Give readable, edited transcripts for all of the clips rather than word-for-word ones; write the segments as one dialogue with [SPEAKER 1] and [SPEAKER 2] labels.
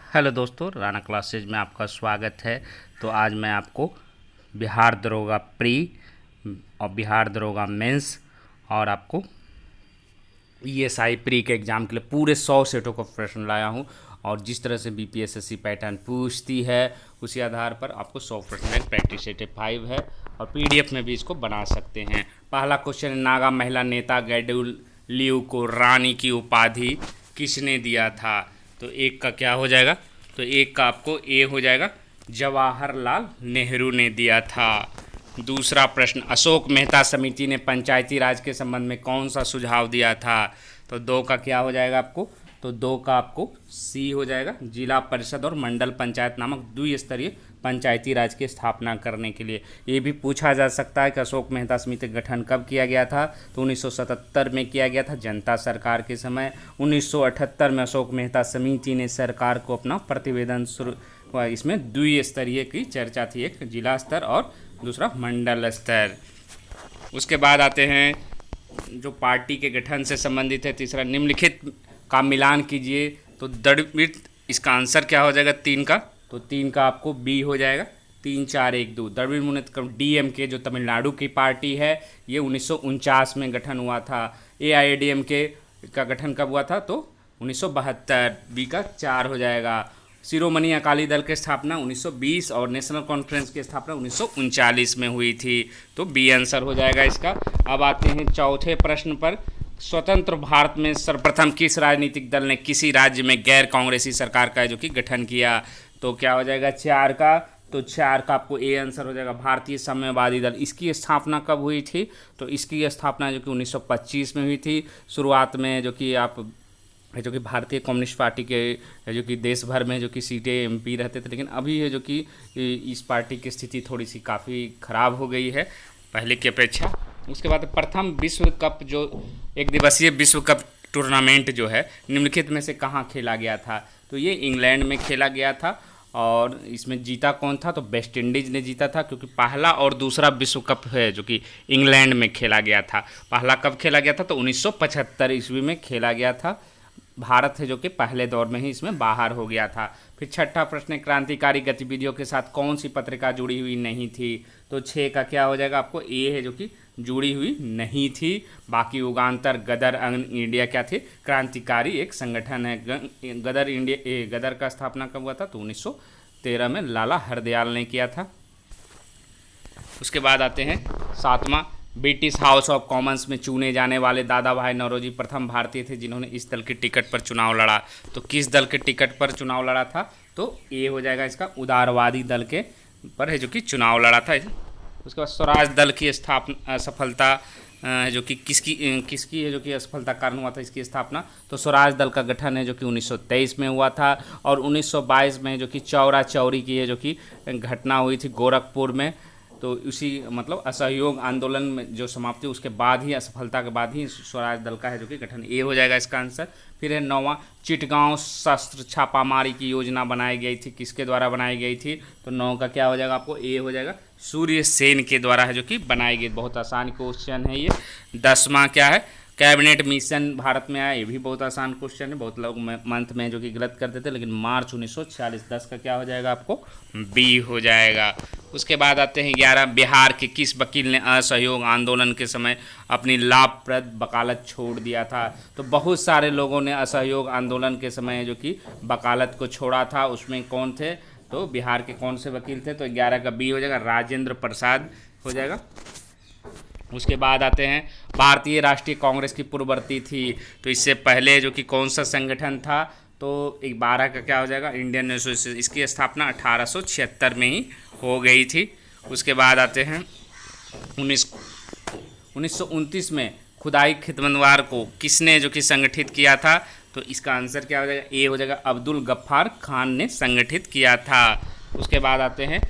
[SPEAKER 1] Hello दोस्तों, Rana classes में आपका स्वागत है। तो आज मैं आपको बिहार दरोगा प्री और बिहार दरोगा मेंस और आपको ईएसआई प्री के एग्ज़ाम के लिए पूरे 100 सेटों का प्रश्न लाया हूं। और जिस तरह से बीपीएसएससी पैटर्न पूछती है उसी आधार पर आपको 100 प्रश्न प्रैक्टिस सेट 5 है और पीडीएफ में भी इसको बना सकते हैं। पहला क्वेश्चन, नागा महिला नेता गैडुल लियू को रानी की उपाधि किसने दिया था? तो एक का क्या हो जाएगा? तो एक का आपको ए हो जाएगा, जवाहरलाल नेहरू ने दिया था। दूसरा प्रश्न, अशोक मेहता समिति ने पंचायती राज के संबंध में कौन सा सुझाव दिया था? तो दो का क्या हो जाएगा आपको? तो दो का आपको सी हो जाएगा, जिला परिषद और मंडल पंचायत नामक द्विस्तरीय पंचायती राज की स्थापना करने के लिए। ये भी पूछा जा सकता है कि अशोक मेहता समिति का गठन कब किया गया था? तो 1977 में किया गया था, जनता सरकार के समय। 1978 में अशोक मेहता समिति ने सरकार को अपना प्रतिवेदन शुरू, इसमें द्विस्तरीय की चर्चा थी, एक जिला स्तर और दूसरा मंडल स्तर। उसके बाद आते हैं जो पार्टी के गठन से संबंधित है, तीसरा, निम्नलिखित का मिलान कीजिए। तो द्रविड़, इसका आंसर क्या हो जाएगा तीन का? तो तीन का आपको बी हो जाएगा, 3-4-1-2। द्रविड़ मुनेत्र डीएमके जो तमिलनाडु की पार्टी है, ये 1949 में गठन हुआ था। एआईएडीएमके का गठन कब हुआ था? तो 1972, बी का 4 हो जाएगा। शिरोमणि अकाली दल की स्थापना 1920 और नेशनल कॉन्फ्रेंस की स्थापना 1939 में हुई थी, तो बी आंसर हो जाएगा इसका। अब आते हैं चौथे प्रश्न पर, स्वतंत्र भारत में सर्वप्रथम किस राजनीतिक दल ने किसी राज्य में गैर कांग्रेसी सरकार का जो कि गठन किया? तो क्या हो जाएगा चार का? तो चार का आपको ए आंसर हो जाएगा, भारतीय साम्यवादी दल। इसकी स्थापना कब हुई थी? तो इसकी स्थापना जो कि 1925 में हुई थी। शुरुआत में जो कि भारतीय कम्युनिस्ट पार्टी के जो कि देश भर में जो कि सीटें एमपी रहते थे, लेकिन अभी है जो कि इस पार्टी की स्थिति थोड़ी सी काफ़ी ख़राब हो गई है पहले की अपेक्षा। उसके बाद प्रथम विश्व कप, जो एक दिवसीय विश्व कप टूर्नामेंट जो है, निम्नलिखित में से कहाँ खेला गया था? तो ये इंग्लैंड में खेला गया था। और इसमें जीता कौन था? तो वेस्ट इंडीज़ ने जीता था, क्योंकि पहला और दूसरा विश्व कप है जो कि इंग्लैंड में खेला गया था। पहला कब खेला गया था? तो 1975 ईस्वी में खेला गया था। भारत है जो कि पहले दौर में ही इसमें बाहर हो गया था। फिर छठा प्रश्न, क्रांतिकारी गतिविधियों के साथ कौन सी पत्रिका जुड़ी हुई नहीं थी? तो छः का क्या हो जाएगा आपको? ए है जो कि जुड़ी हुई नहीं थी। बाकी युगांतर, गदर, इंडिया क्या थे? क्रांतिकारी एक संगठन है। गदर इंडिया, गदर का स्थापना कब हुआ था? तो 1913 में लाला हरदयाल ने किया था। उसके बाद आते हैं सातवां, ब्रिटिश हाउस ऑफ कॉमन्स में चुने जाने वाले दादा भाई नौरोजी प्रथम भारतीय थे जिन्होंने इस दल के टिकट पर चुनाव लड़ा। तो किस दल के टिकट पर चुनाव लड़ा था? तो ये हो जाएगा इसका, उदारवादी दल के पर है जो कि चुनाव लड़ा था। उसके बाद स्वराज दल की स्थापना सफलता जो कि किसकी है जो कि असफलता कारण हुआ था इसकी स्थापना? तो स्वराज दल का गठन है जो कि 1923 में हुआ था। और 1922 में जो कि चौरा चौरी की है जो कि घटना हुई थी गोरखपुर में, तो उसी मतलब असहयोग आंदोलन में जो समाप्ति उसके बाद ही, असफलता के बाद ही स्वराज दल का है जो कि गठन। ये हो जाएगा इसका आंसर। फिर है नौवां, चिटगांव शस्त्र छापामारी की योजना बनाई गई थी, किसके द्वारा बनाई गई थी? तो 9 का क्या हो जाएगा आपको? ए हो जाएगा, सूर्य सेन के द्वारा है जो कि बनाई गई। बहुत आसान क्वेश्चन है ये। 10वां क्या है, कैबिनेट मिशन भारत में आया, ये भी बहुत आसान क्वेश्चन है। बहुत लोग मंथ में जो कि गलत करते थे, लेकिन मार्च 1946। 10 का क्या हो जाएगा आपको? बी हो जाएगा। उसके बाद आते हैं 11, बिहार के किस वकील ने असहयोग आंदोलन के समय अपनी लाभप्रद वकालत छोड़ दिया था? तो बहुत सारे लोगों ने असहयोग आंदोलन के समय जो कि वकालत को छोड़ा था, उसमें कौन थे? तो बिहार के कौन से वकील थे? तो 11 का बी हो जाएगा, राजेंद्र प्रसाद हो जाएगा। उसके बाद आते हैं भारतीय राष्ट्रीय कांग्रेस की पूर्ववर्ती थी, तो इससे पहले जो कि कौन सा संगठन था? तो 12 का क्या हो जाएगा, इंडियन एसोसिएशन। इसकी स्थापना 1876 में ही हो गई थी। उसके बाद आते हैं 1929 में खुदाई खिदमतगार को किसने जो कि संगठित किया था? तो इसका आंसर क्या हो जाएगा? ए हो जाएगा, अब्दुल गफ्फार खान ने संगठित किया था। उसके बाद आते हैं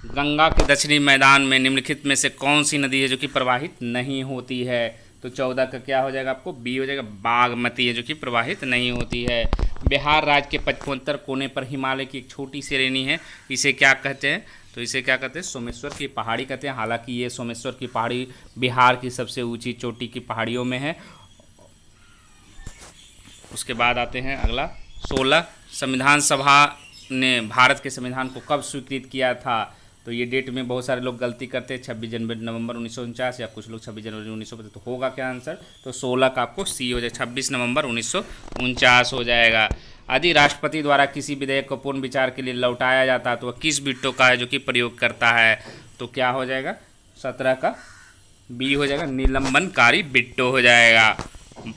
[SPEAKER 1] गंगा के दक्षिणी मैदान में निम्नलिखित में से कौन सी नदी है जो कि प्रवाहित नहीं होती है? तो 14 का क्या हो जाएगा आपको? बी हो जाएगा, बागमती है जो कि प्रवाहित नहीं होती है। बिहार राज्य के 75 कोने पर हिमालय की एक छोटी श्रेणी है, इसे क्या कहते हैं? तो इसे क्या कहते हैं? सोमेश्वर की पहाड़ी कहते हैं। हालांकि ये सोमेश्वर की पहाड़ी बिहार की सबसे ऊंची चोटी की पहाड़ियों में है। उसके बाद आते हैं अगला, 16 संविधान सभा ने भारत के संविधान को कब स्वीकृत किया था? तो ये डेट में बहुत सारे लोग गलती करते हैं, 26 नवंबर 1949 या कुछ लोग 26 जनवरी 1950। तो होगा क्या आंसर? तो 16 का आपको सी हो जाएगा, 26 नवंबर 1949 हो जाएगा। यदि राष्ट्रपति द्वारा किसी विधेयक को पुनः विचार के लिए लौटाया जाता है तो वह किस विटो का है जो कि प्रयोग करता है? तो क्या हो जाएगा? 17 का बी हो जाएगा, निलंबनकारी विटो हो जाएगा।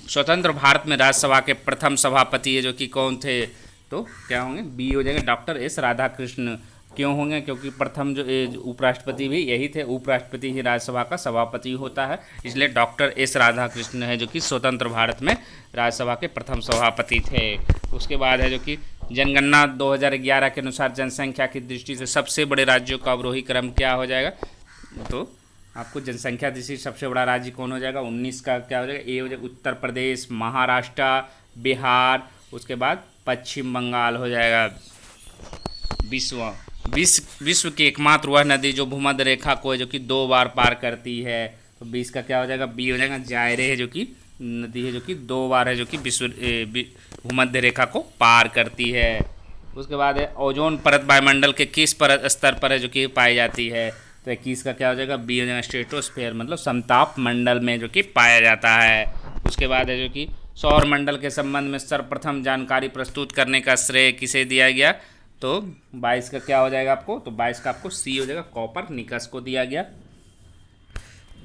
[SPEAKER 1] स्वतंत्र भारत में राज्यसभा के प्रथम सभापति है जो कि कौन थे? तो क्या होंगे? बी हो जाएगा, डॉक्टर एस राधाकृष्ण। क्यों होंगे? क्योंकि प्रथम जो उपराष्ट्रपति भी यही थे, उपराष्ट्रपति ही राज्यसभा का सभापति होता है, इसलिए डॉक्टर एस राधाकृष्ण है जो कि स्वतंत्र भारत में राज्यसभा के प्रथम सभापति थे। उसके बाद है जो कि जनगणना 2011 के अनुसार जनसंख्या की दृष्टि से सबसे बड़े राज्यों का अवरोही क्रम क्या हो जाएगा? तो आपको जनसंख्या दृष्टि से सबसे बड़ा राज्य कौन हो जाएगा? 19 का क्या हो जाएगा? ए हो जाएगा उत्तर प्रदेश, महाराष्ट्र, बिहार, उसके बाद पश्चिम बंगाल हो जाएगा। विश्व की एकमात्र वह नदी जो भूमध्य रेखा को है जो कि 2 बार पार करती है। तो 20 का क्या हो जाएगा? बी हो जाएगा, जायरे है जो कि नदी है जो कि 2 बार है जो कि भूमध्य रेखा को पार करती है। उसके बाद है ओजोन परत वायुमंडल के किस परत स्तर पर है जो कि पाई जाती है? तो 21 का क्या हो जाएगा? बी हो जाएगा, स्ट्रेटोस्फेयर मतलब समताप मंडल में जो कि पाया जाता है। उसके बाद है जो कि सौर मंडल के संबंध में सर्वप्रथम जानकारी प्रस्तुत करने का श्रेय किसे दिया गया? तो 22 का क्या हो जाएगा आपको? तो 22 का आपको सी हो जाएगा, कोपरनिकस को दिया गया।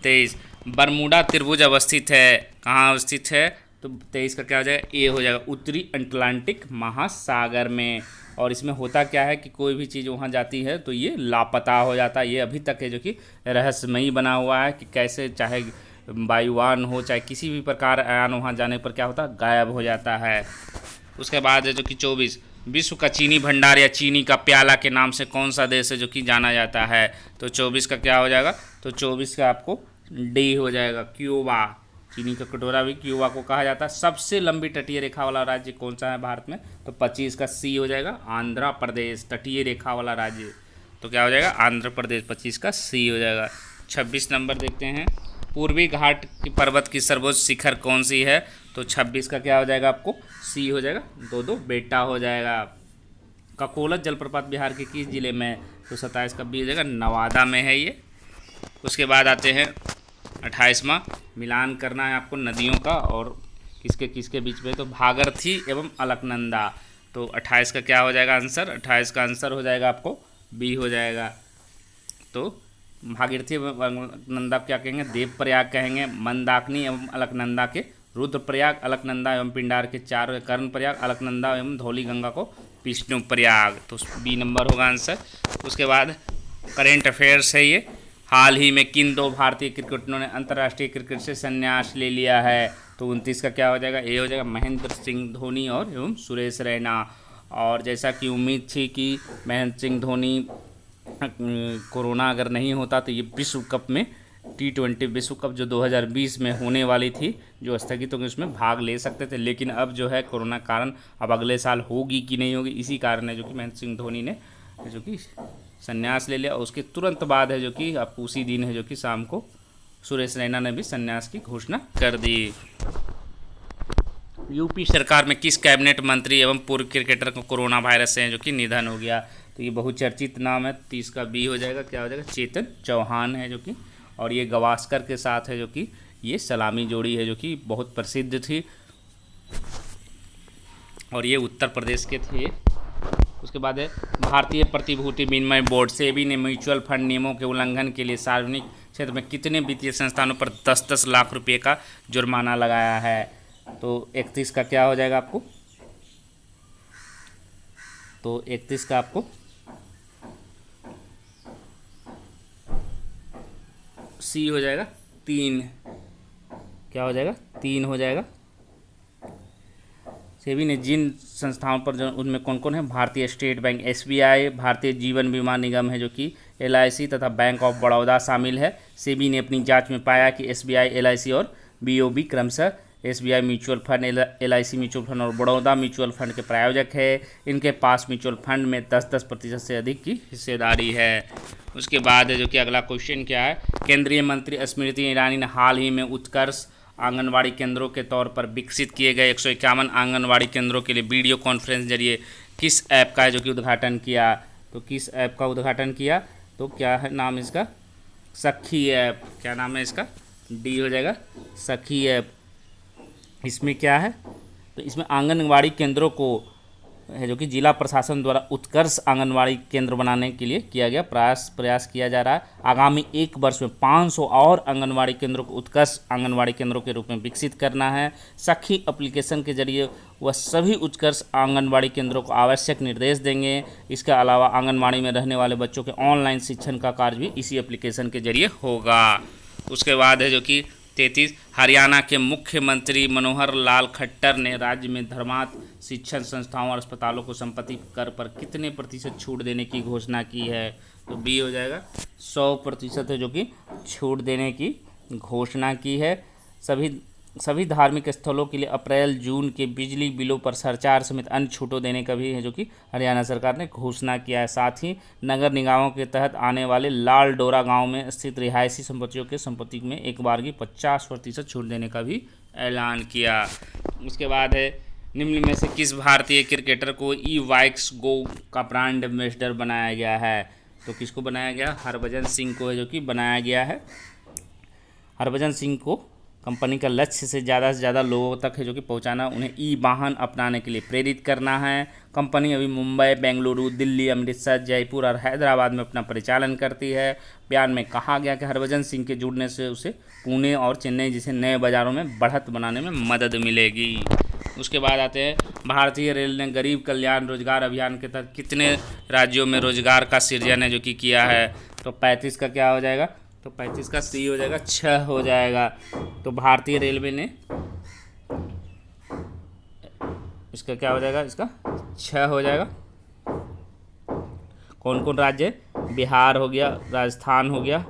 [SPEAKER 1] 23 बरमूडा त्रिभुज अवस्थित है, कहाँ अवस्थित है? तो 23 का क्या हो जाएगा? ए हो जाएगा, उत्तरी अटलांटिक महासागर में। और इसमें होता क्या है कि कोई भी चीज़ वहाँ जाती है तो ये लापता हो जाता है। ये अभी तक है जो कि रहस्यमयी बना हुआ है कि कैसे, चाहे वायुयान हो चाहे किसी भी प्रकार आयान, वहाँ जाने पर क्या होता है? गायब हो जाता है। उसके बाद है जो कि 24 विश्व का चीनी भंडार या चीनी का प्याला के नाम से कौन सा देश है जो कि जाना जाता है? तो 24 का क्या हो जाएगा? तो 24 का आपको डी हो जाएगा, क्यूबा। चीनी का कटोरा भी क्यूबा को कहा जाता है। सबसे लंबी तटीय रेखा वाला राज्य कौन सा है भारत में? तो 25 का सी हो जाएगा, आंध्र प्रदेश। तटीय रेखा वाला राज्य तो क्या हो जाएगा? आंध्र प्रदेश। 25 का सी हो जाएगा। 26 नंबर देखते हैं, पूर्वी घाट की पर्वत की सर्वोच्च शिखर कौन सी है? तो 26 का क्या हो जाएगा आपको? सी हो जाएगा, दो बेटा हो जाएगा। ककोलत जलप्रपात बिहार के किस जिले में? तो 27 का बी हो जाएगा, नवादा में है ये। उसके बाद आते हैं 28वां, मिलान करना है आपको नदियों का और किसके किसके बीच में? तो भागीरथी एवं अलकनंदा। तो 28 का क्या हो जाएगा आंसर? 28 का आंसर हो जाएगा आपको बी हो जाएगा। तो भागीरथी एवं अलकनंदा क्या कहेंगे? देवप्रयाग कहेंगे। मंदाकिनी एवं अलकनंदा के रुद्रप्रयाग, अलकनंदा एवं पिंडार के 4 कर्णप्रयाग, अलकनंदा एवं धौलीगंगा को विष्णुप्रयाग। तो बी नंबर होगा आंसर। उसके बाद करेंट अफेयर्स है ये, हाल ही में किन 2 भारतीय क्रिकेटरों ने अंतर्राष्ट्रीय क्रिकेट से संन्यास ले लिया है? तो 29 का क्या हो जाएगा? ए हो जाएगा, महेंद्र सिंह धोनी और एवं सुरेश रैना। और जैसा कि उम्मीद थी कि महेंद्र सिंह धोनी कोरोना अगर नहीं होता तो ये विश्व कप में T20 विश्व कप जो 2020 में होने वाली थी, जो स्थगित होगी, उसमें भाग ले सकते थे। लेकिन अब जो है कोरोना कारण अब अगले साल होगी कि नहीं होगी, इसी कारण है जो कि महेंद्र सिंह धोनी ने जो कि संन्यास ले लिया। उसके तुरंत बाद है जो कि अब उसी दिन है जो कि शाम को सुरेश रैना ने भी संन्यास की घोषणा कर दी। यूपी सरकार में किस कैबिनेट मंत्री एवं पूर्व क्रिकेटर को कोरोना वायरस से जो कि निधन हो गया? तो ये बहुचर्चित नाम है। 30 का बी हो जाएगा, क्या हो जाएगा? चेतन चौहान है जो कि, और ये गावस्कर के साथ है जो कि ये सलामी जोड़ी है जो कि बहुत प्रसिद्ध थी और ये उत्तर प्रदेश के थे। उसके बाद है भारतीय प्रतिभूति विनिमय बोर्ड सेबी ने म्यूचुअल फंड नियमों के उल्लंघन के लिए सार्वजनिक क्षेत्र में कितने वित्तीय संस्थानों पर 10-10 लाख रुपये का जुर्माना लगाया है? तो 31 का क्या हो जाएगा आपको? तो 31 का आपको सी हो जाएगा, 3। क्या हो जाएगा? 3 हो जाएगा। सेबी ने जिन संस्थाओं पर जो उनमें कौन कौन है? भारतीय state bank, SBI, Bharatiya Jeevan बीमा निगम है जो कि LIC तथा बैंक ऑफ बड़ौदा शामिल है। सेबी ने अपनी जांच में पाया कि SBI, LIC और BOB क्रमशः SBI mutual fund, LIC mutual fund और बड़ौदा म्यूचुअल फंड के प्रायोजक है। इनके पास म्यूचुअल फंड में 10% से अधिक की हिस्सेदारी है। उसके बाद जो कि अगला क्वेश्चन क्या है? केंद्रीय मंत्री स्मृति ईरानी ने हाल ही में उत्कर्ष आंगनवाड़ी केंद्रों के तौर पर विकसित किए गए 151 आंगनवाड़ी केंद्रों के लिए वीडियो कॉन्फ्रेंस जरिए किस ऐप का है जो कि उद्घाटन किया? तो किस ऐप का उद्घाटन किया? तो क्या है नाम इसका? सखी ऐप। क्या नाम है इसका? डी हो जाएगा, सखी ऐप। इसमें क्या है? तो इसमें आंगनवाड़ी केंद्रों को है जो कि जिला प्रशासन द्वारा उत्कर्ष आंगनवाड़ी केंद्र बनाने के लिए किया गया प्रयास किया जा रहा है। आगामी 1 वर्ष में 500 और आंगनवाड़ी केंद्रों को उत्कर्ष आंगनवाड़ी केंद्रों के रूप में विकसित करना है। सखी एप्लीकेशन के जरिए वह सभी उत्कर्ष आंगनवाड़ी केंद्रों को आवश्यक निर्देश देंगे। इसके अलावा आंगनवाड़ी में रहने वाले बच्चों के ऑनलाइन शिक्षण का कार्य भी इसी एप्लीकेशन के जरिए होगा। उसके बाद है जो कि 33, हरियाणा के मुख्यमंत्री मनोहर लाल खट्टर ने राज्य में धर्मार्थ शिक्षण संस्थाओं और अस्पतालों को संपत्ति कर पर कितने प्रतिशत छूट देने की घोषणा की है? तो बी हो जाएगा, 100% है जो कि छूट देने की घोषणा की है। सभी धार्मिक स्थलों के लिए अप्रैल जून के बिजली बिलों पर सरचार्ज समेत अन्य छूटों देने का भी है जो कि हरियाणा सरकार ने घोषणा किया है। साथ ही नगर निगमों के तहत आने वाले लाल डोरा गांव में स्थित रिहायशी संपत्तियों के संपत्ति में एक बार की 50% छूट देने का भी ऐलान किया। उसके बाद है, निम्न में से किस भारतीय क्रिकेटर को ई-वाइक्स गो का ब्रांड एम्बेसडर बनाया गया है? तो किसको बनाया गया? हरभजन सिंह को है जो कि बनाया गया है। हरभजन सिंह को कंपनी का लक्ष्य से ज़्यादा लोगों तक है जो कि पहुंचाना, उन्हें ई वाहन अपनाने के लिए प्रेरित करना है। कंपनी अभी मुंबई, बेंगलुरु, दिल्ली, अमृतसर, जयपुर और हैदराबाद में अपना परिचालन करती है। बयान में कहा गया कि हरभजन सिंह के जुड़ने से उसे पुणे और चेन्नई जैसे नए बाज़ारों में बढ़त बनाने में मदद मिलेगी। उसके बाद आते हैं, भारतीय रेल ने गरीब कल्याण रोजगार अभियान के तहत कितने राज्यों में रोजगार का सृजन है जो कि किया है? तो 35 का क्या हो जाएगा? तो 35 का सी हो जाएगा, 6 हो जाएगा। तो भारतीय रेलवे ने इसका क्या हो जाएगा? इसका 6 हो जाएगा। कौन कौन राज्य? बिहार हो गया, राजस्थान हो गया,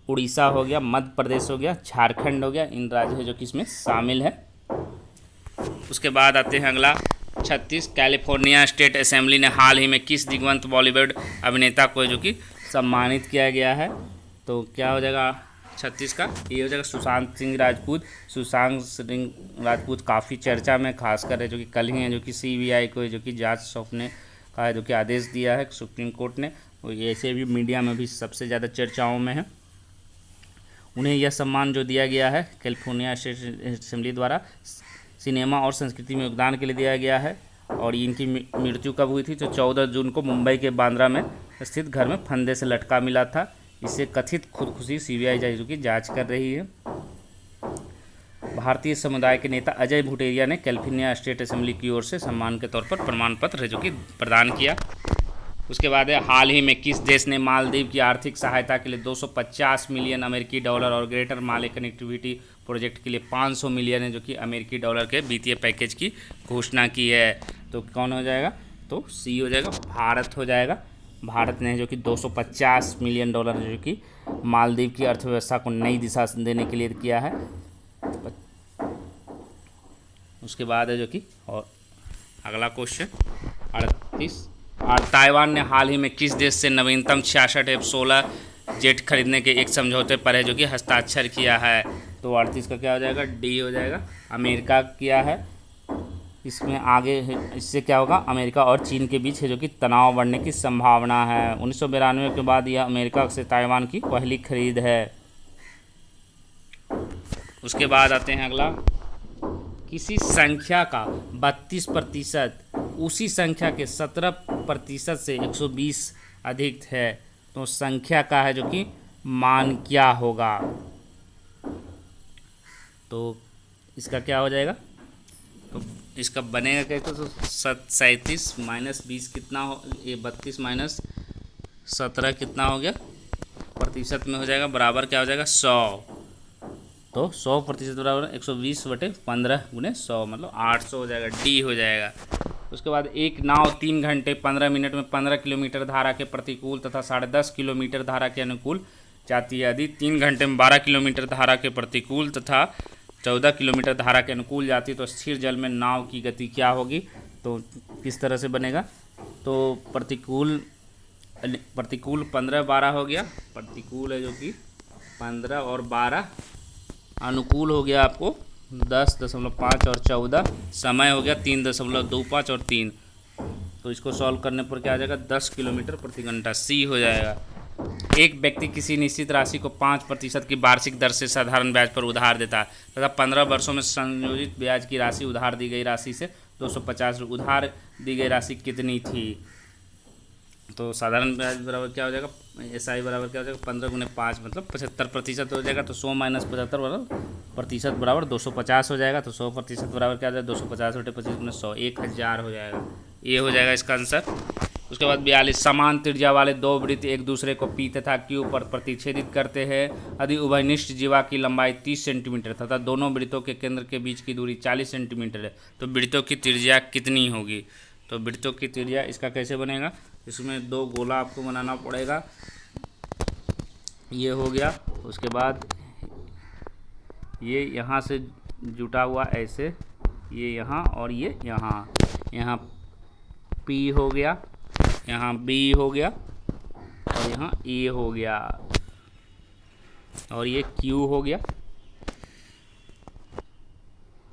[SPEAKER 1] उड़ीसा हो गया, मध्य प्रदेश हो गया, झारखंड हो गया। इन राज्य है जो कि इसमें शामिल है। उसके बाद आते हैं अगला 36, कैलिफोर्निया स्टेट असेंबली ने हाल ही में किस दिग्गज बॉलीवुड अभिनेता को जो कि सम्मानित किया गया है? तो क्या हो जाएगा 36 का? ये हो जाएगा सुशांत सिंह राजपूत। सुशांत सिंह राजपूत काफ़ी चर्चा में, खासकर है जो कि कल ही है जो कि CBI को जो कि जांच सौंपने का है जो कि आदेश दिया है सुप्रीम कोर्ट ने। और ऐसे भी मीडिया में भी सबसे ज़्यादा चर्चाओं में है। उन्हें यह सम्मान जो दिया गया है कैलिफोर्निया स्टेट असेंबली द्वारा सिनेमा और संस्कृति में योगदान के लिए दिया गया है। और इनकी मृत्यु कब हुई थी? तो 14 जून को मुंबई के बांद्रा में स्थित घर में फंदे से लटका मिला था। इससे कथित खुदकुशी CBI जो कि जांच कर रही है। भारतीय समुदाय के नेता अजय भुटेरिया ने कैलिफोर्निया स्टेट असेंबली की ओर से सम्मान के तौर पर प्रमाण पत्र जो कि प्रदान किया। उसके बाद है, हाल ही में किस देश ने मालदीव की आर्थिक सहायता के लिए 250 मिलियन अमेरिकी डॉलर और ग्रेटर माले कनेक्टिविटी प्रोजेक्ट के लिए 500 मिलियन है जो कि अमेरिकी डॉलर के वित्तीय पैकेज की घोषणा की है? तो कौन हो जाएगा? तो सी हो जाएगा, भारत हो जाएगा। भारत ने जो कि 250 मिलियन डॉलर जो कि मालदीव की अर्थव्यवस्था को नई दिशा देने के लिए किया है। उसके बाद है जो कि और अगला क्वेश्चन 38, और ताइवान ने हाल ही में किस देश से नवीनतम 66 F-16 जेट खरीदने के एक समझौते पर है जो कि हस्ताक्षर किया है? तो 38 का क्या हो जाएगा? डी हो जाएगा, अमेरिका किया है। इसमें आगे इससे क्या होगा? अमेरिका और चीन के बीच है जो कि तनाव बढ़ने की संभावना है। 1992 के बाद यह अमेरिका से ताइवान की पहली खरीद है। उसके बाद आते हैं अगला, किसी संख्या का 32% उसी संख्या के 17% से 120 अधिक है तो संख्या का है जो कि मान क्या होगा? तो इसका क्या हो जाएगा? तो इसका बनेगा क्या? तो 37 - 20 कितना हो? ये 32 - 17 कितना हो गया? प्रतिशत में हो जाएगा, बराबर क्या हो जाएगा? 100। तो 100% बराबर 120/15 × 100 मतलब 800 हो जाएगा, डी हो जाएगा। उसके बाद, एक नाव 3 घंटे 15 मिनट में 15 किलोमीटर धारा के प्रतिकूल तथा 10.5 किलोमीटर धारा के अनुकूल जाती है। यदि 3 घंटे में 12 किलोमीटर धारा के प्रतिकूल तथा 14 किलोमीटर धारा के अनुकूल जाती है तो स्थिर जल में नाव की गति क्या होगी? तो किस तरह से बनेगा? तो प्रतिकूल 15 12 हो गया, प्रतिकूल है जो कि 15 और 12 अनुकूल हो गया आपको 10.5 और 14, समय हो गया 3.25 और 3। तो इसको सॉल्व करने पर क्या आ जाएगा, 10 किलोमीटर प्रति घंटा, सी हो जाएगा। एक व्यक्ति किसी निश्चित राशि को 5% की वार्षिक दर से साधारण ब्याज पर उधार देता है तथा 15 वर्षों में संयोजित ब्याज की राशि उधार दी गई राशि से 250 उधार दी गई राशि कितनी थी। तो साधारण ब्याज बराबर क्या हो जाएगा, एस आई बराबर क्या हो जाएगा, 15 × 5 मतलब 75% हो जाएगा। तो 100 - 75 बराबर प्रतिशत बराबर 250 हो जाएगा। तो 100% बराबर क्या हो जाएगा, 250 × 25 × 100, 1000 हो जाएगा। ये हो जाएगा इसका आंसर। उसके बाद 42, समान त्रिज्या वाले दो वृत्त एक दूसरे को पी तथा क्यू पर प्रतिच्छेदित करते हैं यदि उभयनिष्ठ जीवा की लंबाई 30 सेंटीमीटर तथा दोनों वृत्तों के केंद्र के बीच की दूरी 40 सेंटीमीटर है तो वृत्तों की त्रिज्या कितनी होगी। तो वृत्तों की त्रिज्या इसका कैसे बनेगा, इसमें दो गोला आपको बनाना पड़ेगा। ये हो गया। उसके बाद ये यहाँ से जुटा हुआ ऐसे, ये यहाँ और ये यहाँ, यहाँ P हो गया, यहाँ B हो गया और यहाँ A हो गया और ये Q हो गया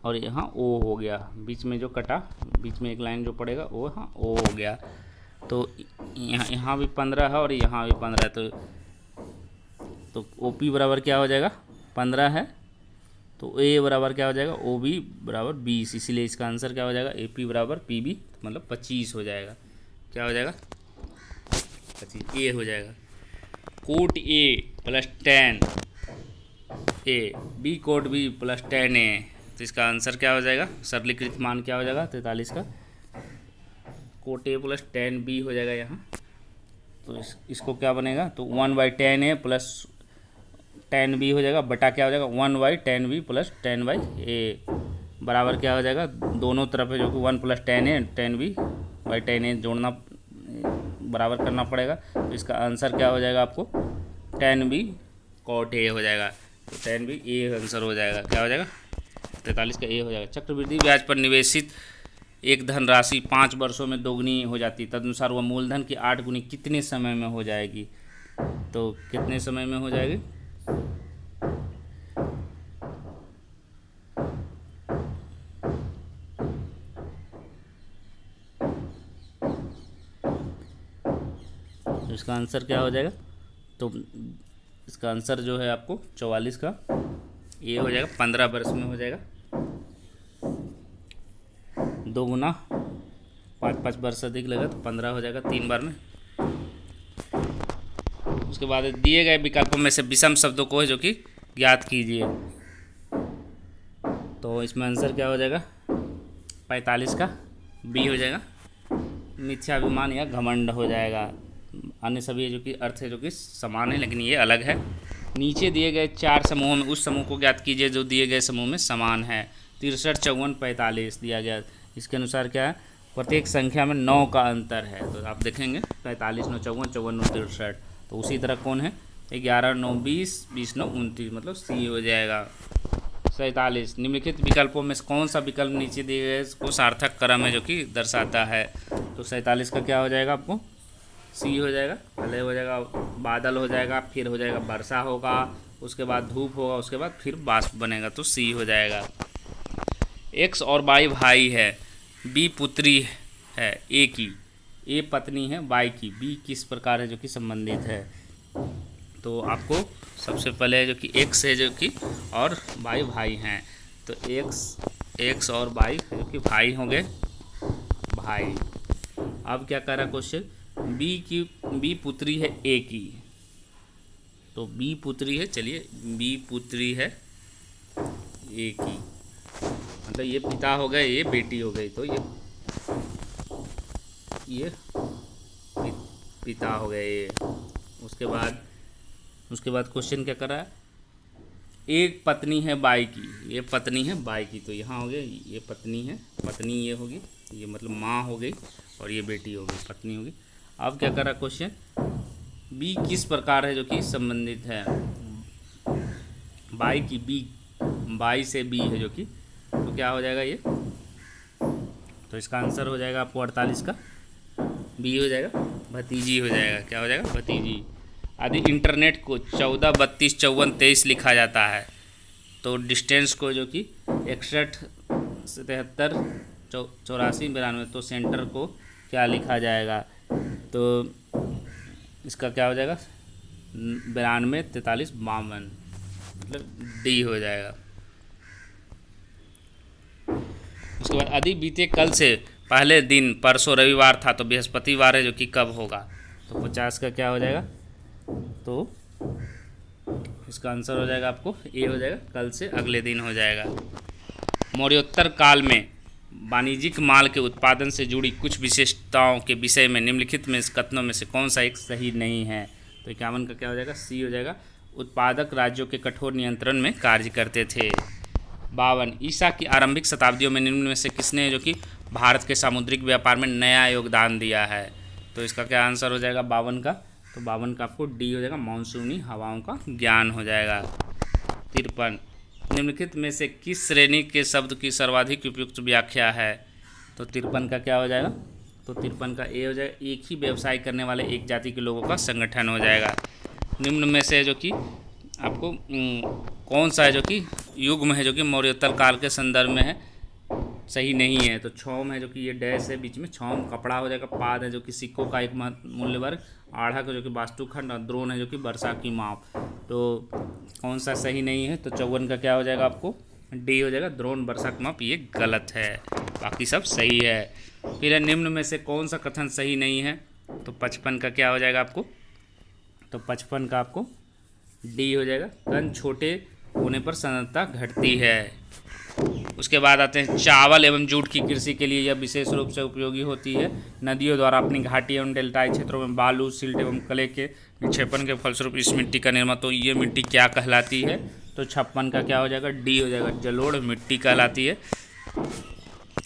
[SPEAKER 1] और यहाँ O हो गया। बीच में जो कटा, बीच में एक लाइन जो पड़ेगा वो यहाँ O हो गया। तो यहाँ भी 15 है और यहाँ भी 15 है। तो OP बराबर क्या हो जाएगा, 15 है। तो A बराबर क्या हो जाएगा, OB बराबर 20, इसीलिए इसका आंसर क्या हो जाएगा, AP बराबर PB मतलब 25 हो जाएगा। क्या हो जाएगा, 25 A हो जाएगा। Cot A + 10 A B cot B + 10 A, तो इसका आंसर क्या हो जाएगा, सरलीकृत मान क्या हो जाएगा 43 का। कोट A + 10 B हो जाएगा यहाँ। तो इसको क्या बनेगा, तो 1/10 A + 10 B हो जाएगा, बटा क्या हो जाएगा 1/10 B + 10 A बराबर क्या हो जाएगा, दोनों तरफ है जो कि 1 + 10 A 10 B/10 A जोड़ना बराबर करना पड़ेगा। तो इसका आंसर क्या हो जाएगा आपको 10 B कोट A हो जाएगा। तो 10 B A आंसर हो जाएगा। क्या हो जाएगा, 43 का A हो जाएगा। चक्रवृद्धि ब्याज पर निवेशित एक धनराशि 5 वर्षों में दोगुनी हो जाती, तदनुसार वह मूलधन की 8 गुनी कितने समय में हो जाएगी। तो कितने समय में हो जाएगी, तो इसका आंसर क्या हो जाएगा, तो इसका आंसर जो है आपको 44 का ये हो जाएगा, 15 वर्ष में हो जाएगा। 2 गुना 5 वर्ष अधिक लगा तो 15 हो जाएगा 3 बार में। उसके बाद दिए गए विकल्पों में से विषम शब्दों को है जो कि ज्ञात कीजिए। तो इसमें आंसर क्या हो जाएगा, 45 का B हो जाएगा। मिथ्याभिमान या घमंड हो जाएगा। अन्य सभी जो कि अर्थ है जो कि समान है लेकिन ये अलग है। नीचे दिए गए 4 समूहों में उस समूह को ज्ञात कीजिए जो दिए गए समूह में समान है। 63, 54, 45 दिया गया। इसके अनुसार क्या है, प्रत्येक संख्या में 9 का अंतर है। तो आप देखेंगे 45, 9, 54, 54, 9, 63। तो उसी तरह कौन है, 11, 9, 20, 20, 9, 29 मतलब C हो जाएगा। 47, निम्नलिखित विकल्पों में कौन सा विकल्प नीचे दिए गए को सार्थक क्रम है जो कि दर्शाता है। तो 47 का क्या हो जाएगा आपको, C हो जाएगा। पहले हो जाएगा बादल हो जाएगा, फिर हो जाएगा वर्षा होगा, उसके बाद धूप होगा, उसके बाद फिर बाष्प बनेगा, तो C हो जाएगा। X और Y भाई है, B पुत्री है A की, A पत्नी है Y की, B किस प्रकार है जो कि संबंधित है। तो आपको सबसे पहले जो कि X है जो कि और Y भाई हैं, तो X और Y जो कि भाई होंगे भाई। अब क्या कर रहा है क्वेश्चन, B पुत्री है A की, तो B पुत्री है, चलिए B पुत्री है A की, मतलब ये पिता हो गए, ये बेटी हो गई, तो ये पिता हो गए ये। उसके बाद क्वेश्चन क्या कर रहा है, एक पत्नी है बाई की, ये पत्नी है बाई की, तो यहाँ हो गया ये पत्नी है, पत्नी ये होगी, ये मतलब माँ हो गई और ये बेटी हो गई, पत्नी होगी। अब क्या कर रहा है क्वेश्चन, बी किस प्रकार है जो कि संबंधित है, बाई की, बी बाई से बी है जो कि, तो क्या हो जाएगा ये, तो इसका आंसर हो जाएगा आपको 48 का बी हो जाएगा, भतीजी हो जाएगा। क्या हो जाएगा, भतीजी। यदि इंटरनेट को 14, 32, 54, 23 लिखा जाता है तो डिस्टेंस को जो कि 61, 77, 84, 92, तो सेंटर को क्या लिखा जाएगा, तो इसका क्या हो जाएगा 92, 43, 52, मतलब डी हो जाएगा। उसके बाद यदि बीते कल से पहले दिन परसों रविवार था तो बृहस्पतिवार है, जो कि कब होगा, तो 50 का क्या हो जाएगा, तो इसका आंसर हो जाएगा आपको ए हो जाएगा, कल से अगले दिन हो जाएगा। मौर्योत्तर काल में वाणिज्यिक माल के उत्पादन से जुड़ी कुछ विशेषताओं के विषय में निम्नलिखित में कथनों में से कौन सा एक सही नहीं है, तो 51 का क्या हो जाएगा, सी हो जाएगा, उत्पादक राज्यों के कठोर नियंत्रण में कार्य करते थे। 52, ईसा की आरंभिक शताब्दियों में निम्न में से किसने जो कि भारत के सामुद्रिक व्यापार में नया योगदान दिया है, तो इसका क्या आंसर हो जाएगा 52 का, तो 52 का आपको डी हो जाएगा, मानसूनी हवाओं का ज्ञान हो जाएगा। 53, निम्नलिखित में से किस श्रेणी के शब्द की सर्वाधिक उपयुक्त व्याख्या है, तो 53 का क्या हो जाएगा, तो 53 का ए हो जाएगा, एक ही व्यवसाय करने वाले एक जाति के लोगों का संगठन हो जाएगा। निम्न में से जो कि आपको कौन सा है जो कि युग्म है जो कि मौर्योत्तर काल के संदर्भ में है, सही नहीं है, तो क्षौम है जो कि ये डैश है बीच में, क्षौम कपड़ा हो जाएगा। पाद है जो कि सिक्कों का एक मूल्य वर्ग, आढ़ा का जो कि वास्तुखंड, और द्रोण है जो कि वर्षा की माप, तो कौन सा सही नहीं है, तो 54 का क्या हो जाएगा आपको डी हो जाएगा, द्रोण वर्षा की माप, ये गलत है, बाकी सब सही है। फिर निम्न में से कौन सा कथन सही नहीं है, तो 55 का क्या हो जाएगा आपको, तो 55 का आपको डी हो जाएगा, कण छोटे होने पर सांद्रता घटती है। उसके बाद आते हैं चावल एवं जूट की कृषि के लिए यह विशेष रूप से उपयोगी होती है। नदियों द्वारा अपनी घाटी एवं डेल्टाई क्षेत्रों में बालू, सिल्ट एवं कले के निक्षेपण के फलस्वरूप इस मिट्टी का निर्माण, तो ये मिट्टी क्या कहलाती है, तो 56 का क्या हो जाएगा, डी हो जाएगा, जलोढ़ मिट्टी कहलाती है।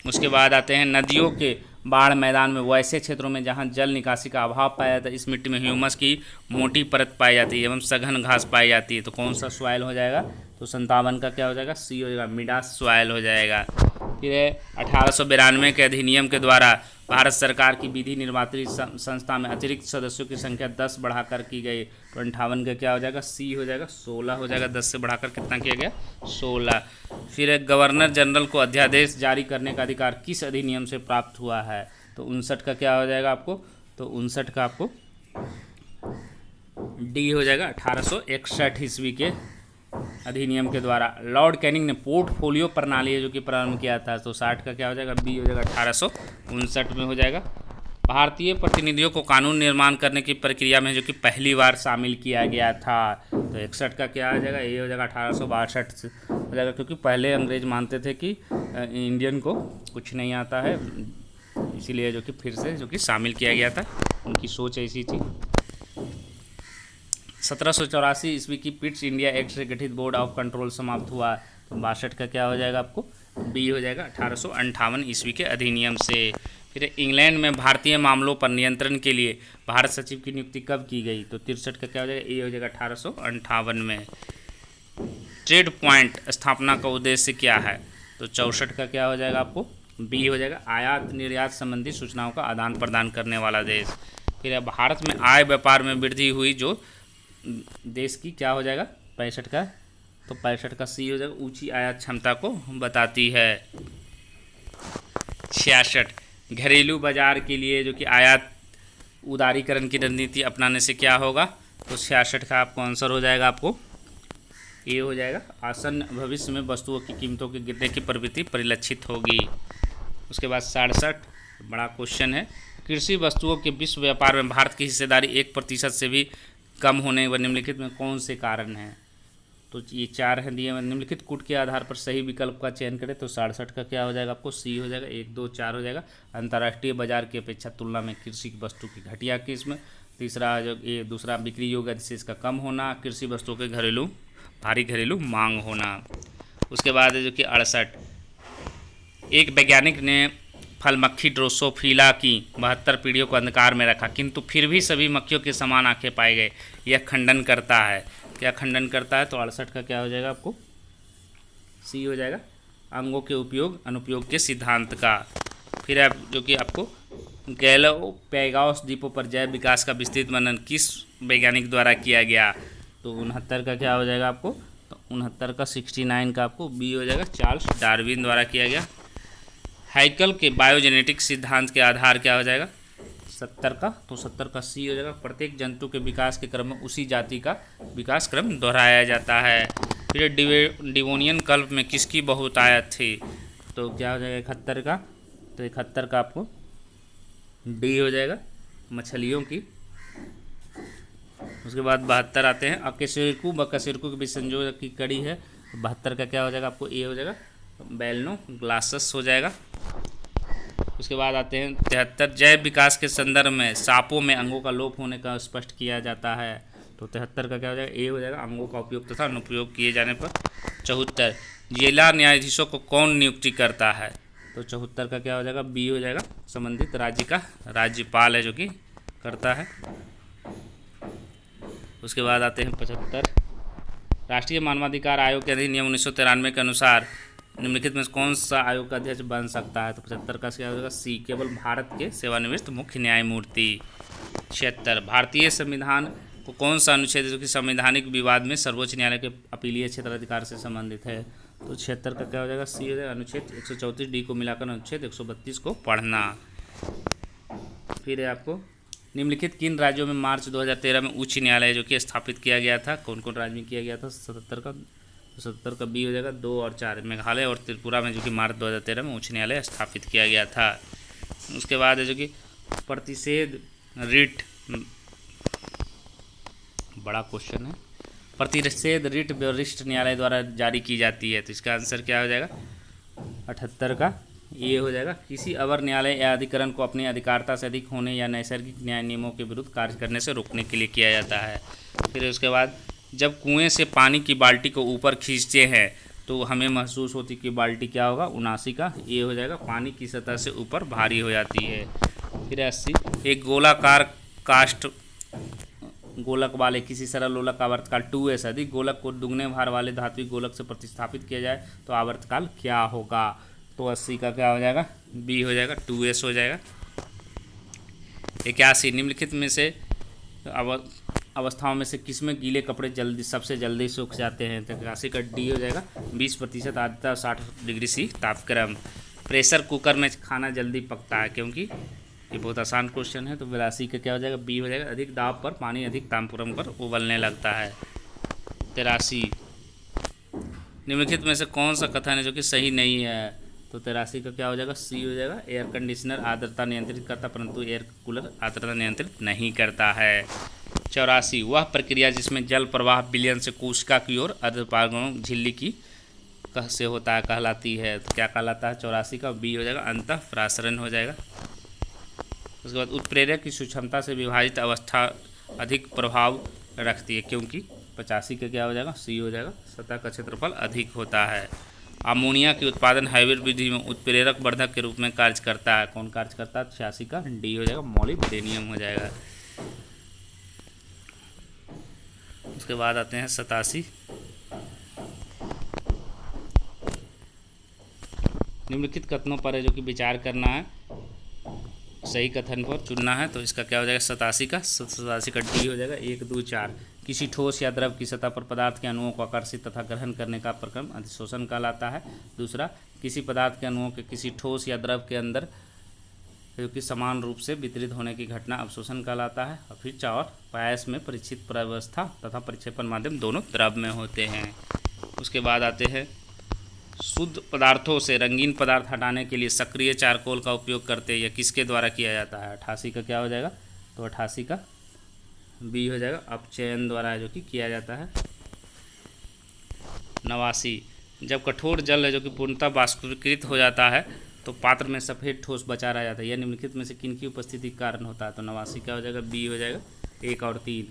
[SPEAKER 1] उसके बाद आते हैं नदियों के बाढ़ मैदान में वैसे क्षेत्रों में जहां जल निकासी का अभाव पाया जाता है, इस मिट्टी में ह्यूमस की मोटी परत पाई जाती है एवं सघन घास पाई जाती है, तो कौन सा सॉइल हो जाएगा, तो 57 का क्या हो जाएगा, सी हो जाएगा, मिडास सॉइल हो जाएगा। फिर 1892 के अधिनियम के द्वारा भारत सरकार की विधि निर्मात्री संस्था में अतिरिक्त सदस्यों की संख्या 10 बढ़ाकर की गई, तो 58 का क्या हो जाएगा, सी हो जाएगा, 16 हो जाएगा, 10 से बढ़ाकर कितना किया गया, 16। फिर गवर्नर जनरल को अध्यादेश जारी करने का अधिकार किस अधिनियम से प्राप्त हुआ है, तो 59 का क्या हो जाएगा आपको, तो 59 का आपको डी हो जाएगा, 1861 ईस्वी के अधिनियम के द्वारा। लॉर्ड कैनिंग ने पोर्टफोलियो प्रणाली है जो कि प्रारंभ किया था, तो 60 का क्या हो जाएगा, बी हो जाएगा, 1859 में हो जाएगा। भारतीय प्रतिनिधियों को कानून निर्माण करने की प्रक्रिया में जो कि पहली बार शामिल किया गया था, तो 61 का क्या हो जाएगा, ये हो जाएगा, 1862 हो जाएगा, क्योंकि पहले अंग्रेज मानते थे कि इंडियन को कुछ नहीं आता है, इसीलिए जो कि फिर से जो कि शामिल किया गया था, उनकी सोच ऐसी थी। 1784 ईस्वी की पिट्स इंडिया एक्ट से गठित बोर्ड ऑफ कंट्रोल समाप्त हुआ, तो 62 का क्या हो जाएगा आपको, बी हो जाएगा, 1858 ईस्वी के अधिनियम से। फिर इंग्लैंड में भारतीय मामलों पर नियंत्रण के लिए भारत सचिव की नियुक्ति कब की गई, तो 63 का क्या हो जाएगा, ए हो जाएगा, 1858 में। ट्रेड पॉइंट स्थापना का उद्देश्य क्या है, तो 64 का क्या हो जाएगा आपको, बी हो जाएगा, आयात निर्यात संबंधी सूचनाओं का आदान प्रदान करने वाला देश। फिर भारत में आय व्यापार में वृद्धि हुई जो देश की क्या हो जाएगा, 65 का, तो 65 का सी हो जाएगा, ऊंची आयात क्षमता को बताती है। 66 घरेलू बाजार के लिए जो कि आयात उदारीकरण की रणनीति अपनाने से क्या होगा, तो 66 का आपको आंसर हो जाएगा, आपको ए हो जाएगा, आसन्न भविष्य में वस्तुओं की कीमतों के गिरने की प्रवृत्ति परिलक्षित होगी। उसके बाद 67 बड़ा क्वेश्चन है, कृषि वस्तुओं के विश्व व्यापार में भारत की हिस्सेदारी 1% से भी कम होने व निम्नलिखित में कौन से कारण हैं, तो ये 4 हैं दिए, निम्नलिखित कूट के आधार पर सही विकल्प का चयन करें, तो 67 का क्या हो जाएगा आपको, सी हो जाएगा, 1, 2, 4 हो जाएगा, अंतर्राष्ट्रीय बाजार की अपेक्षा तुलना में कृषि की वस्तु की घटिया किस्म। तीसरा जो ये दूसरा बिक्री योग्य अधिशेष का कम होना, कृषि वस्तुओं के भारी घरेलू मांग होना। उसके बाद जो कि 68 एक वैज्ञानिक ने फल मक्खी ड्रोसोफिला की 72 पीढ़ियों को अंधकार में रखा, किंतु फिर भी सभी मक्खियों के समान आंखें पाई गए, यह खंडन करता है, क्या खंडन करता है, तो 68 का क्या हो जाएगा आपको, सी हो जाएगा, अंगों के उपयोग अनुपयोग के सिद्धांत का। फिर आप जो कि आपको गैलोपैगोस द्वीपों पर जैव विकास का विस्तृत वर्णन किस वैज्ञानिक द्वारा किया गया, तो 69 का क्या हो जाएगा आपको, तो 69 का 69 का आपको बी हो जाएगा, चार्ल्स डार्विन द्वारा किया गया। हैकल के बायोजेनेटिक सिद्धांत के आधार क्या हो जाएगा, 70 का, तो 70 का सी हो जाएगा। प्रत्येक जंतु के विकास के क्रम में उसी जाति का विकास क्रम दोहराया जाता है। फिर डिवोनियन कल्प में किसकी बहुतायत थी, तो क्या हो जाएगा 71 का, तो 71 का आपको डी हो जाएगा, मछलियों की। उसके बाद 72 आते हैं, अकशेरुकी बकशेरुकी के बीच संयोजक की कड़ी है, 72 का क्या हो जाएगा आपको ए हो जाएगा, बेलनो ग्लासस हो जाएगा। उसके बाद आते हैं 73, जैव विकास के संदर्भ में सांपों में अंगों का लोप होने का स्पष्ट किया जाता है, तो 73 का क्या हो जाएगा ए हो जाएगा, अंगों का उपयोग तथा अनुपयोग किए जाने पर। 74, जिला न्यायाधीशों को कौन नियुक्ति करता है, तो 74 का क्या हो जाएगा बी हो जाएगा, संबंधित राज्य का राज्यपाल है जो कि करता है। उसके बाद आते हैं 75, राष्ट्रीय मानवाधिकार आयोग के अधिनियम 1993 के अनुसार निम्नलिखित में कौन सा आयोग का अध्यक्ष बन सकता है, तो 75 का क्या हो जाएगा सी, केवल भारत के सेवानिवृत्त मुख्य न्यायमूर्ति। 76, भारतीय संविधान को कौन सा अनुच्छेद जो कि संवैधानिक विवाद में सर्वोच्च न्यायालय के अपीलीय क्षेत्राधिकार से संबंधित है, तो 76 का क्या हो जाएगा सी हो जाएगा, अनुच्छेद 134 डी को मिलाकर अनुच्छेद 132 को पढ़ना। फिर है आपको निम्नलिखित किन राज्यों में मार्च 2013 में उच्च न्यायालय जो कि स्थापित किया गया था, कौन कौन राज्य में किया गया था, 77 का, 77 का बी हो जाएगा 2 और 4, मेघालय और त्रिपुरा में जो कि मार्च 2013 में उच्च न्यायालय स्थापित किया गया था। उसके बाद है जो कि प्रतिषेध रिट, बड़ा क्वेश्चन है, प्रतिषेध रिट वरिष्ठ न्यायालय द्वारा जारी की जाती है, तो इसका आंसर क्या हो जाएगा 78 का ये हो जाएगा, किसी अवर न्यायालय या अधिकरण को अपनी अधिकारिता से अधिक होने या नैसर्गिक न्याय नियमों के विरुद्ध कार्य करने से रोकने के लिए किया जाता है। फिर उसके बाद जब कुएं से पानी की बाल्टी को ऊपर खींचते हैं तो हमें महसूस होती कि बाल्टी क्या होगा 79 का ये हो जाएगा, पानी की सतह से ऊपर भारी हो जाती है। फिर 80, एक गोलाकार कास्ट गोलक वाले किसी सरल लोलक का आवर्तकाल 2s अधिक गोलक को दुगने भार वाले धात्विक गोलक से प्रतिस्थापित किया जाए तो आवर्तकाल क्या होगा, तो 80 का क्या हो जाएगा बी हो जाएगा, 2s हो जाएगा। 81, निम्नलिखित में से अवस्थाओं में से किसमें गीले कपड़े सबसे जल्दी सूख जाते हैं, तो 81 का डी हो जाएगा, 20% आर्द्रता 60 डिग्री सी तापक्रम। प्रेशर कुकर में खाना जल्दी पकता है, क्योंकि ये बहुत आसान क्वेश्चन है, तो 82 का क्या हो जाएगा बी हो जाएगा, अधिक दाब पर पानी अधिक तापक्रम पर उबलने लगता है। 83, निम्नलिखित में से कौन सा कथन है जो कि सही नहीं है, तो 83 का क्या हो जाएगा सी हो जाएगा, एयर कंडीशनर आर्द्रता नियंत्रित करता परंतु एयर कूलर आर्द्रता नियंत्रित नहीं करता है। 84, वह प्रक्रिया जिसमें जल प्रवाह विलयन से कोशिका की ओर अर्धपारगमन झिल्ली की से होता है कहलाती है, तो क्या कहलाता है 84 का बी हो जाएगा, अंतःप्रासरण हो जाएगा। उसके बाद उत्प्रेरक की सुक्षमता से विभाजित अवस्था अधिक प्रभाव रखती है, क्योंकि 85 का क्या हो जाएगा सी हो जाएगा, सतह का क्षेत्रफल अधिक होता है। अमोनिया के उत्पादन हाइब्रिड विधि में उत्प्रेरक वर्धक के रूप में कार्य करता है, कौन कार्य करता है 86 का डी हो जाएगा, मॉलिब्डेनियम हो जाएगा। उसके बाद आते हैं 87, निम्नलिखित कथनों पर है जो कि विचार करना है, सही कथन पर चुनना है, तो इसका क्या हो जाएगा 87 का डी हो जाएगा, 1 2 4। किसी ठोस या द्रव की सतह पर पदार्थ के अणुओं को आकर्षित तथा ग्रहण करने का प्रक्रम अधिशोषण कहलाता है। दूसरा, किसी पदार्थ के अणुओं के किसी ठोस या द्रव के अंदर जो कि समान रूप से वितरित होने की घटना अवशोषण कहलाता है। और फिर 4, पायस में परीक्षित प्रावस्था तथा परिक्षेपण माध्यम दोनों द्रव में होते हैं। उसके बाद आते हैं शुद्ध पदार्थों से रंगीन पदार्थ हटाने के लिए सक्रिय चारकोल का उपयोग करते हैं, या किसके द्वारा किया जाता है, 88 का क्या हो जाएगा, तो 88 का बी हो जाएगा, अपचयन द्वारा जो कि किया जाता है। 89, जब कठोर जल है जो कि पूर्णतः वाष्पीकृत हो जाता है तो पात्र में सफ़ेद ठोस बचा रह जाता है, यह निम्नलिखित में से किन की उपस्थिति के कारण होता है, तो 89 क्या हो जाएगा बी हो जाएगा, 1 और 3।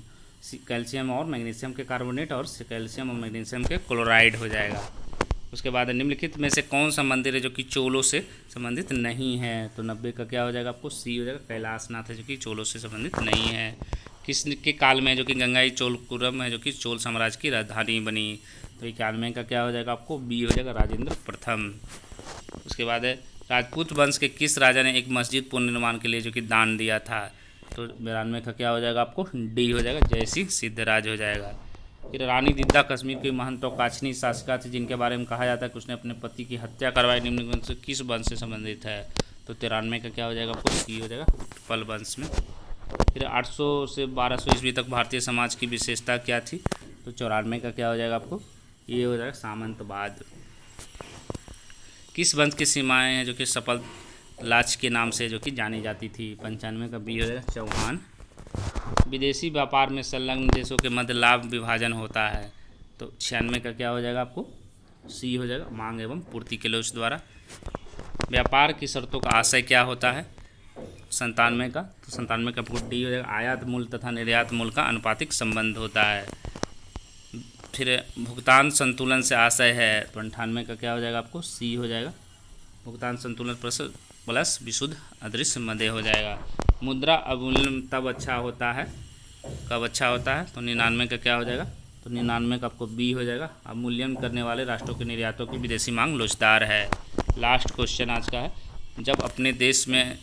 [SPEAKER 1] कैल्शियम और मैग्नीशियम के कार्बोनेट और कैल्शियम और मैग्नीशियम के क्लोराइड हो जाएगा। उसके बाद निम्नलिखित में से कौन सा मंदिर है जो कि चोलों से संबंधित नहीं है, तो 90 का क्या हो जाएगा आपको सी हो जाएगा, कैलाशनाथ है जो कि चोलों से संबंधित नहीं है। किसके काल में जो कि गंगाई चोलपुरम है जो कि चोल साम्राज्य की राजधानी बनी, तो 91 का क्या हो जाएगा आपको बी हो जाएगा, राजेंद्र प्रथम। उसके बाद है राजपूत वंश के किस राजा ने एक मस्जिद पुनर्निर्माण के लिए जो कि दान दिया था, तो 92 का क्या हो जाएगा आपको डी हो जाएगा, जय सिंह सिद्धराज हो जाएगा। फिर रानी दिद्दा कश्मीर की महंत और काछनी शासिका थी, जिनके बारे में कहा जाता है कि उसने अपने पति की हत्या करवाई। निम्न से किस वंश से संबंधित है? तो 93 का क्या हो जाएगा आपको? सी हो जाएगा, उत्पल वंश में। फिर 800 से 1200 ईस्वी तक भारतीय समाज की विशेषता क्या थी? तो 94 का क्या हो जाएगा आपको? ये हो जाएगा सामंतवाद। किस वंश की सीमाएं हैं जो कि सफल लाच के नाम से जो कि जानी जाती थी? 95 का बी हो जाएगा, चौहान। विदेशी व्यापार में संलग्न देशों के मध्य लाभ विभाजन होता है। तो 96 का क्या हो जाएगा आपको? सी हो जाएगा, मांग एवं पूर्ति के लोच द्वारा। व्यापार की शर्तों का आशय क्या होता है? 97 का, तो 97 का आपको डी हो जाएगा, आयात मूल्य तथा निर्यात मूल्य का अनुपातिक संबंध होता है। फिर भुगतान संतुलन से आशय है, तो 98 का क्या हो जाएगा आपको? सी हो जाएगा, भुगतान संतुलन प्लस विशुद्ध अदृश्य मदेय हो जाएगा। मुद्रा अवमूल्यन तब अच्छा होता है, कब अच्छा होता है? तो 99 का क्या हो जाएगा? तो 99 का आपको बी हो जाएगा, अवमूल्यन करने वाले राष्ट्रों के निर्यातों की विदेशी मांग लोचदार है। लास्ट क्वेश्चन आज का है, जब अपने देश में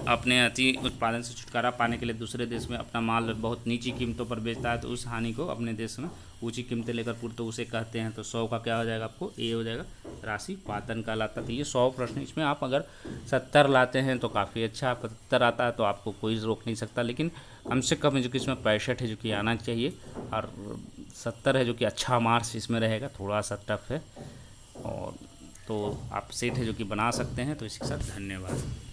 [SPEAKER 1] अपने अति उत्पादन से छुटकारा पाने के लिए दूसरे देश में अपना माल बहुत नीची कीमतों पर बेचता है, तो उस हानि को अपने देश में ऊंची कीमतें लेकर पूर्ति तो उसे कहते हैं। तो 100 का क्या हो जाएगा आपको? ए हो जाएगा, राशि पातन कहलाता है। तो ये 100 प्रश्न, इसमें आप अगर 70 लाते हैं तो काफ़ी अच्छा, 75 आता है तो आपको कोई रोक नहीं सकता, लेकिन कम से कम जो कि इसमें 65 है जो कि आना चाहिए, और 70 है जो कि अच्छा मार्क्स इसमें रहेगा, थोड़ा सा टफ है। और तो आप सेट है जो कि बना सकते हैं। तो इसी के साथ धन्यवाद।